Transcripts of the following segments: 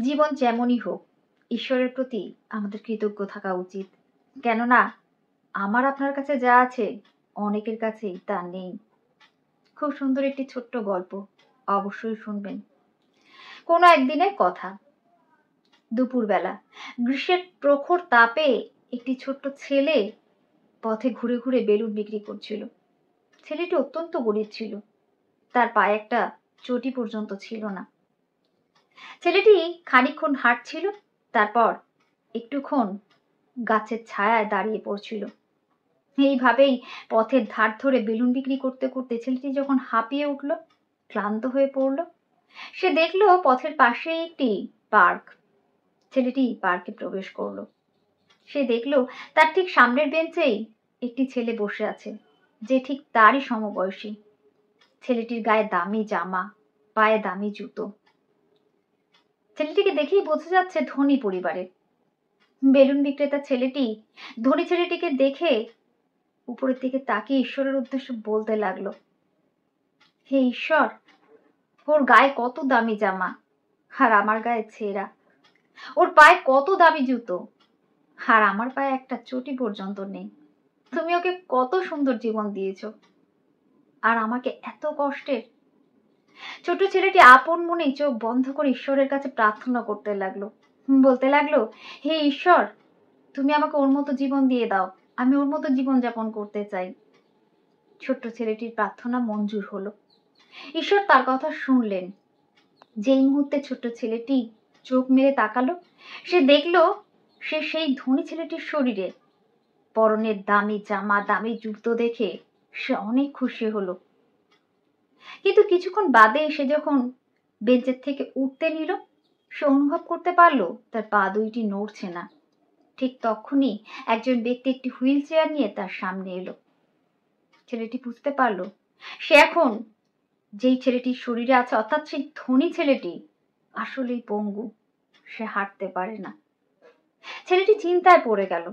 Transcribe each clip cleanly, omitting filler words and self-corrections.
জীবন যেমনই হোক, ঈশ্বরের প্রতি আমাদের কৃতজ্ঞ থাকা উচিত। কেননা আমার আপনার কাছে যা আছে, অনেকের কাছেই তা নেই। খুব সুন্দর একটি ছোট্ট গল্প, অবশ্যই শুনবেন। কোনো একদিনের কথা, দুপুরবেলা গ্রীষ্মের প্রখর তাপে একটি ছোট্ট ছেলে পথে ঘুরে ঘুরে বেলুন বিক্রি করছিল। ছেলেটি অত্যন্ত গরিব ছিল, তার পায়ে একটা চটি পর্যন্ত ছিল না। ছেলেটি খানিকক্ষণ হাঁটছিল, তারপর একটুক্ষণ গাছের ছায়ায় দাঁড়িয়ে পড়ছিল। এইভাবেই পথের ধার ধরে বেলুন বিক্রি করতে করতে ছেলেটি যখন হাঁপিয়ে উঠল, ক্লান্ত হয়ে পড়ল, সে দেখলো পথের পাশেই একটি পার্ক। ছেলেটি পার্কে প্রবেশ করলো। সে দেখলো তার ঠিক সামনের বেঞ্চেই একটি ছেলে বসে আছে, যে ঠিক তারই সমবয়সী। ছেলেটির গায়ে দামি জামা, পায়ে দামি জুতো। ছেলেটিকে দেখেই বোঝা যাচ্ছে ধনী পরিবারের। বেলুন বিক্রেতা ছেলেটি ধনী ছেলেটিকে দেখে উপরের দিকে তাকিয়ে ঈশ্বরের উদ্দেশ্যে বলতে লাগলো, হে ঈশ্বর, ওর গায়ে কত দামি জামা, আর আমার গায়ে ছেঁড়া। ওর পায়ে কত দামি জুতো, আর আমার পায়ে একটা চটি পর্যন্ত নেই। তুমি ওকে কত সুন্দর জীবন দিয়েছো, আর আমাকে এত কষ্টের। ছোট ছেলেটি আপন মনেই চোখ বন্ধ করে ঈশ্বরের কাছে প্রার্থনা করতে লাগলো, বলতে লাগলো, হে ঈশ্বর, তুমি আমাকে ওর মতো জীবন দিয়ে দাও, আমি ওর মতো জীবন যাপন করতে চাই। ছোট্ট ছেলেটির প্রার্থনা মঞ্জুর হলো। ঈশ্বর তার কথা শুনলেন। যেই মুহূর্তে ছোট্ট ছেলেটি চোখ মেলে তাকালো, সে দেখলো সে সেই ধনী ছেলেটির শরীরে। পরনের দামি জামা, দামি জুতো দেখে সে অনেক খুশি হলো। কিন্তু কিছুক্ষণ বাদে সে যখন বেঞ্চের থেকে উঠতে নিল, সে অনুভব করতে পারলো তার পা দুইটি নড়ছে না। ঠিক তখনই একজন ব্যক্তি একটি হুইল চেয়ার নিয়ে তার সামনে এলো। ছেলেটি বুঝতে পারলো সে এখন যেই ছেলেটির শরীরে আছে, অর্থাৎ সেই ধনী ছেলেটি আসলেই পঙ্গু, সে হাঁটতে পারে না। ছেলেটি চিন্তায় পড়ে গেল।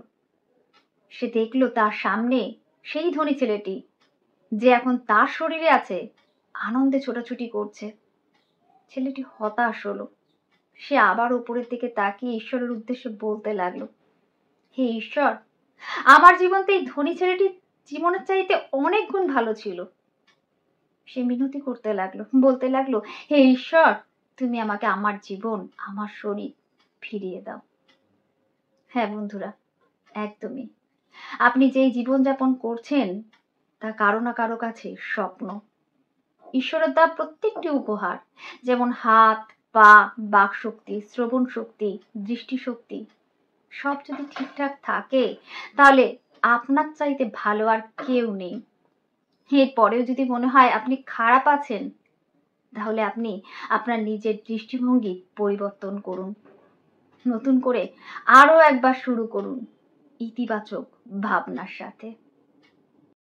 সে দেখলো তার সামনে সেই ধনী ছেলেটি, যে এখন তার শরীরে আছে, আনন্দে ছোটাছুটি করছে। ছেলেটি হতাশ হলো। সে আবার উপরের দিকে তাকিয়ে ঈশ্বরের উদ্দেশ্যে বলতে লাগলো, হে ঈশ্বর, আমার জীবনতে এই ধনী ছেলেটির জীবনের চাইতে অনেক গুণ ভালো ছিল। সে মিনতি করতে লাগলো, বলতে লাগলো, হে ঈশ্বর, তুমি আমাকে আমার জীবন, আমার শরীর ফিরিয়ে দাও। হ্যাঁ বন্ধুরা, একদমই আপনি যেই জীবনযাপন করছেন তা কারো না কারো কাছে স্বপ্ন। ঈশ্বরের দেওয়া প্রত্যেকটি উপহার, যেমন হাত, পা, বাক শক্তি, শ্রবণ শক্তি, দৃষ্টিশক্তি, সব যদি ঠিকঠাক থাকে, তাহলে আপনার চাইতে ভালো আর কেউ নেই। এরপরেও যদি মনে হয় আপনি খারাপ আছেন, তাহলে আপনি আপনার নিজের দৃষ্টিভঙ্গি পরিবর্তন করুন। নতুন করে আরো একবার শুরু করুন ইতিবাচক ভাবনার সাথে।